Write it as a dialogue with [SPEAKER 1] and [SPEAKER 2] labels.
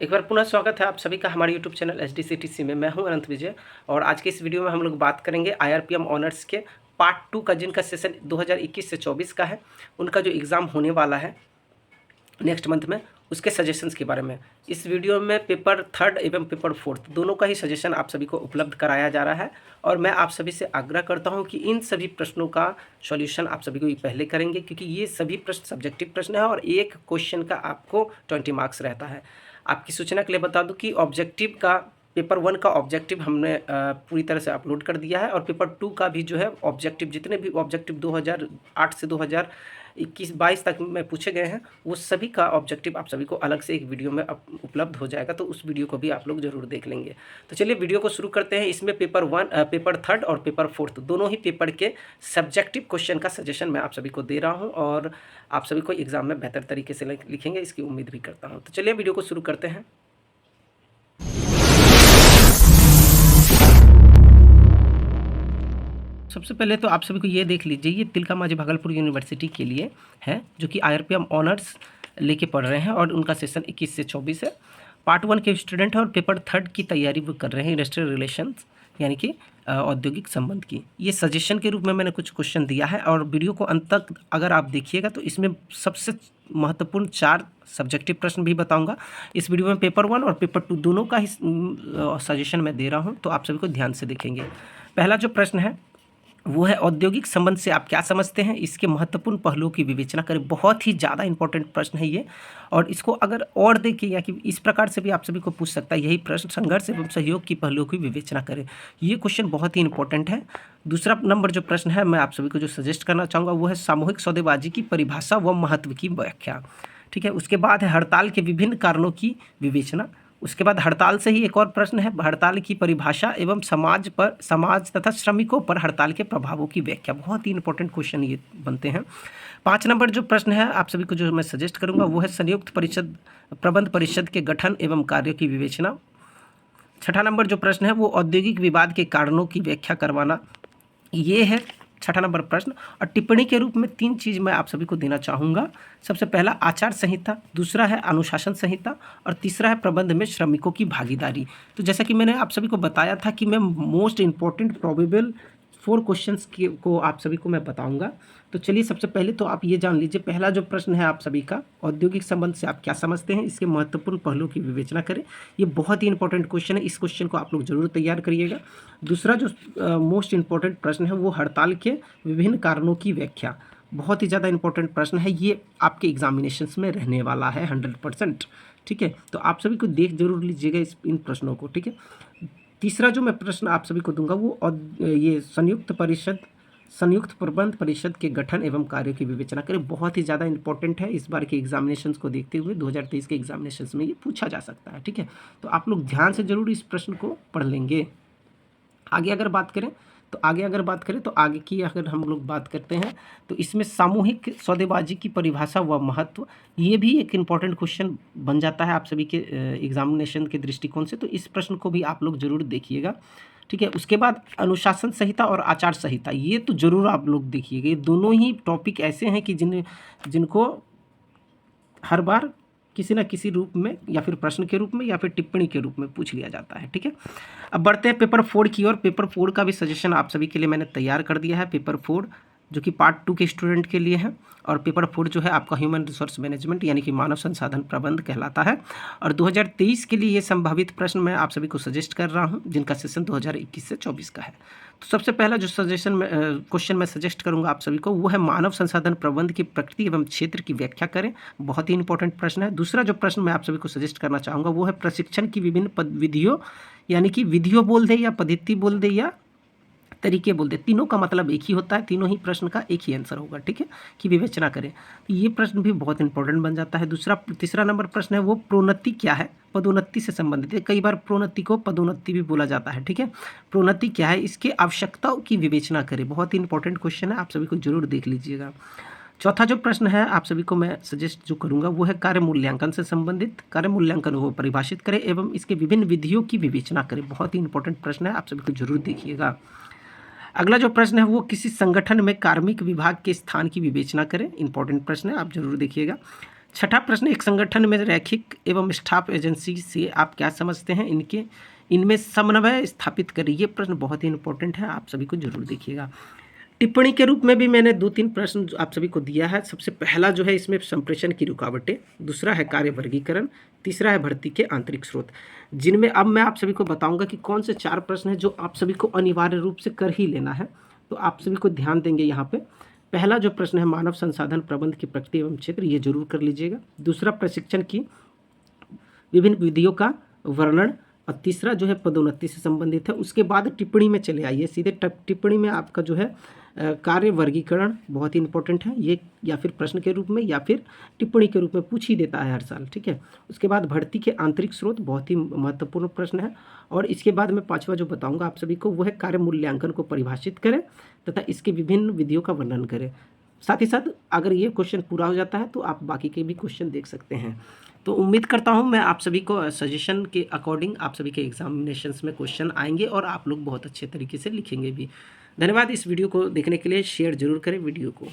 [SPEAKER 1] एक बार पुनः स्वागत है आप सभी का हमारे यूट्यूब चैनल HDCTC में। मैं हूं अनंत विजय और आज के इस वीडियो में हम लोग बात करेंगे IRPM ऑनर्स के पार्ट 2 का, जिनका सेशन 2021 से 24 का है। उनका जो एग्ज़ाम होने वाला है नेक्स्ट मंथ में, उसके सजेशंस के बारे में इस वीडियो में पेपर 3 एवं पेपर 4 दोनों का ही सजेशन आप सभी को उपलब्ध कराया जा रहा है। और मैं आप सभी से आग्रह करता हूं कि इन सभी प्रश्नों का सॉल्यूशन आप सभी को ये पहले करेंगे, क्योंकि ये सभी प्रश्न सब्जेक्टिव प्रश्न है और एक क्वेश्चन का आपको 20 मार्क्स रहता है। आपकी सूचना के लिए बता दूं कि ऑब्जेक्टिव का पेपर 1 का ऑब्जेक्टिव हमने पूरी तरह से अपलोड कर दिया है और पेपर 2 का भी जो है ऑब्जेक्टिव, जितने भी ऑब्जेक्टिव 2008 से 2021-22 तक में पूछे गए हैं, वो सभी का ऑब्जेक्टिव आप सभी को अलग से एक वीडियो में उपलब्ध हो जाएगा, तो उस वीडियो को भी आप लोग जरूर देख लेंगे। तो चलिए वीडियो को शुरू करते हैं। इसमें पेपर 3 और पेपर 4 दोनों ही पेपर के सब्जेक्टिव क्वेश्चन का सजेशन मैं आप सभी को दे रहा हूँ और आप सभी को एग्जाम में बेहतर तरीके से लिखेंगे, इसकी उम्मीद भी करता हूँ। तो चलिए वीडियो को शुरू करते हैं। सबसे पहले तो आप सभी को ये देख लीजिए, ये तिलका मांझी भागलपुर यूनिवर्सिटी के लिए है, जो कि IRPM ऑनर्स लेके पढ़ रहे हैं और उनका सेशन 21 से 24 है। पार्ट 1 के स्टूडेंट हैं और पेपर 3 की तैयारी वो कर रहे हैं, इंडस्ट्रियल रिलेशंस यानी कि औद्योगिक संबंध की। ये सजेशन के रूप में मैंने कुछ क्वेश्चन दिया है और वीडियो को अंत तक अगर आप देखिएगा तो इसमें सबसे महत्वपूर्ण 4 सब्जेक्टिव प्रश्न भी बताऊंगा। इस वीडियो में पेपर 1 और पेपर 2 दोनों का ही सजेशन मैं दे रहा हूं, तो आप सभी को ध्यान से देखेंगे। पहला जो प्रश्न है वो है, औद्योगिक संबंध से आप क्या समझते हैं, इसके महत्वपूर्ण पहलुओं की विवेचना करें। बहुत ही ज़्यादा इंपॉर्टेंट प्रश्न है ये, और इसको अगर और देखिएगा कि इस प्रकार से भी आप सभी को पूछ सकता है यही प्रश्न, संघर्ष एवं सहयोग की पहलुओं की विवेचना करें। ये क्वेश्चन बहुत ही इंपॉर्टेंट है। दूसरा नंबर जो प्रश्न है मैं आप सभी को जो सजेस्ट करना चाहूँगा वो है, सामूहिक सौदेबाजी की परिभाषा व महत्व की व्याख्या। ठीक है, उसके बाद है हड़ताल के विभिन्न कारणों की विवेचना। उसके बाद हड़ताल से ही एक और प्रश्न है, हड़ताल की परिभाषा एवं समाज तथा श्रमिकों पर हड़ताल के प्रभावों की व्याख्या। बहुत ही इंपॉर्टेंट क्वेश्चन ये बनते हैं। 5 नंबर जो प्रश्न है आप सभी को जो मैं सजेस्ट करूंगा वो है, संयुक्त प्रबंध परिषद के गठन एवं कार्यों की विवेचना। 6ठा नंबर जो प्रश्न है वो औद्योगिक विवाद के कारणों की व्याख्या करवाना। ये है 6ठा नंबर प्रश्न। और टिप्पणी के रूप में 3 चीज़ मैं आप सभी को देना चाहूँगा। सबसे पहला आचार संहिता, दूसरा है अनुशासन संहिता और तीसरा है प्रबंध में श्रमिकों की भागीदारी। तो जैसा कि मैंने आप सभी को बताया था कि मैं मोस्ट इम्पॉर्टेंट प्रोबेबल 4 क्वेश्चंस को आप सभी को मैं बताऊंगा। तो चलिए सबसे पहले तो आप ये जान लीजिए, पहला जो प्रश्न है आप सभी का, औद्योगिक संबंध से आप क्या समझते हैं, इसके महत्वपूर्ण पहलुओं की विवेचना करें। ये बहुत ही इंपॉर्टेंट क्वेश्चन है, इस क्वेश्चन को आप लोग जरूर तैयार करिएगा। दूसरा जो मोस्ट इंपॉर्टेंट प्रश्न है वो हड़ताल के विभिन्न कारणों की व्याख्या। बहुत ही ज़्यादा इंपॉर्टेंट प्रश्न है, ये आपके एग्जामिनेशंस में रहने वाला है 100%। ठीक है, तो आप सभी को देख जरूर लीजिएगा इन प्रश्नों को। ठीक है, तीसरा जो मैं प्रश्न आप सभी को दूंगा वो ये संयुक्त प्रबंध परिषद के गठन एवं कार्यों की विवेचना करें। बहुत ही ज़्यादा इंपॉर्टेंट है, इस बार के एग्जामिनेशंस को देखते हुए 2023 के एग्जामिनेशंस में ये पूछा जा सकता है। ठीक है, तो आप लोग ध्यान से जरूर इस प्रश्न को पढ़ लेंगे। आगे अगर बात करें तो आगे की अगर हम लोग बात करते हैं तो इसमें सामूहिक सौदेबाजी की परिभाषा व महत्व, ये भी एक इम्पॉर्टेंट क्वेश्चन बन जाता है आप सभी के एग्जामिनेशन के दृष्टिकोण से, तो इस प्रश्न को भी आप लोग जरूर देखिएगा। ठीक है, उसके बाद अनुशासन संहिता और आचार संहिता, ये तो जरूर आप लोग देखिएगा। ये दोनों ही टॉपिक ऐसे हैं कि जिनको हर बार किसी न किसी रूप में या फिर प्रश्न के रूप में या फिर टिप्पणी के रूप में पूछ लिया जाता है। ठीक है, अब बढ़ते हैं पेपर 4 की ओर। पेपर 4 का भी सजेशन आप सभी के लिए मैंने तैयार कर दिया है। पेपर 4 जो कि पार्ट 2 के स्टूडेंट के लिए है, और पेपर 4 जो है आपका ह्यूमन रिसोर्स मैनेजमेंट यानी कि मानव संसाधन प्रबंध कहलाता है। और 2023 के लिए ये संभावित प्रश्न मैं आप सभी को सजेस्ट कर रहा हूँ, जिनका सेशन 2021 से 24 का है। तो सबसे पहला जो क्वेश्चन मैं सजेस्ट करूंगा आप सभी को वो है, मानव संसाधन प्रबंध की प्रकृति एवं क्षेत्र की व्याख्या करें। बहुत ही इंपॉर्टेंट प्रश्न है। दूसरा जो प्रश्न मैं आप सभी को सजेस्ट करना चाहूँगा वो है, प्रशिक्षण की विभिन्न विधियों यानी कि विधियों बोल दे या पद्धति बोल दे या तरीके बोल दे, तीनों का मतलब एक ही होता है, तीनों ही प्रश्न का एक ही आंसर होगा। ठीक है, कि विवेचना करें। तो ये प्रश्न भी बहुत इंपॉर्टेंट बन जाता है। तीसरा नंबर प्रश्न है वो, प्रोन्नति क्या है, पदोन्नति से संबंधित है। कई बार प्रोन्नति को पदोन्नति भी बोला जाता है। ठीक है, प्रोन्नति क्या है, इसके आवश्यकताओं की विवेचना करें। बहुत ही इंपॉर्टेंट क्वेश्चन है, आप सभी को जरूर देख लीजिएगा। चौथा जो प्रश्न है आप सभी को मैं सजेस्ट जो करूंगा वो है, कार्य मूल्यांकन से संबंधित। कार्य मूल्यांकन को परिभाषित करें एवं इसके विभिन्न विधियों की विवेचना करें। बहुत ही इंपॉर्टेंट प्रश्न है, आप सभी को जरूर देखिएगा। अगला जो प्रश्न है वो, किसी संगठन में कार्मिक विभाग के स्थान की विवेचना करें। इंपॉर्टेंट प्रश्न है, आप जरूर देखिएगा। छठा प्रश्न, एक संगठन में रैखिक एवं स्टाफ एजेंसी से आप क्या समझते हैं? इनमें समन्वय स्थापित करें। ये प्रश्न बहुत ही इंपॉर्टेंट है, आप सभी को जरूर देखिएगा। टिप्पणी के रूप में भी मैंने 2-3 प्रश्न आप सभी को दिया है। सबसे पहला जो है इसमें संप्रेषण की रुकावटें, दूसरा है कार्य वर्गीकरण, तीसरा है भर्ती के आंतरिक स्रोत, जिनमें अब मैं आप सभी को बताऊंगा कि कौन से 4 प्रश्न हैं जो आप सभी को अनिवार्य रूप से कर ही लेना है। तो आप सभी को ध्यान देंगे यहाँ पे। पहला जो प्रश्न है मानव संसाधन प्रबंध की प्रकृति एवं क्षेत्र, ये जरूर कर लीजिएगा। दूसरा प्रशिक्षण की विभिन्न विधियों का वर्णन, और तीसरा जो है पदोन्नति से संबंधित है। उसके बाद टिप्पणी में चले आइए सीधे। टिप्पणी में आपका जो है कार्य वर्गीकरण बहुत ही इंपॉर्टेंट है ये, या फिर प्रश्न के रूप में या फिर टिप्पणी के रूप में पूछ ही देता है हर साल, ठीक है। उसके बाद भर्ती के आंतरिक स्रोत बहुत ही महत्वपूर्ण प्रश्न है। और इसके बाद मैं 5वां जो बताऊंगा आप सभी को वो है कार्य मूल्यांकन को परिभाषित करें तथा इसके विभिन्न विधियों का वर्णन करें। साथ ही साथ अगर ये क्वेश्चन पूरा हो जाता है तो आप बाकी के भी क्वेश्चन देख सकते हैं। तो उम्मीद करता हूँ मैं आप सभी को सजेशन के अकॉर्डिंग आप सभी के एग्जामिनेशंस में क्वेश्चन आएंगे और आप लोग बहुत अच्छे तरीके से लिखेंगे भी। धन्यवाद इस वीडियो को देखने के लिए। शेयर जरूर करें वीडियो को।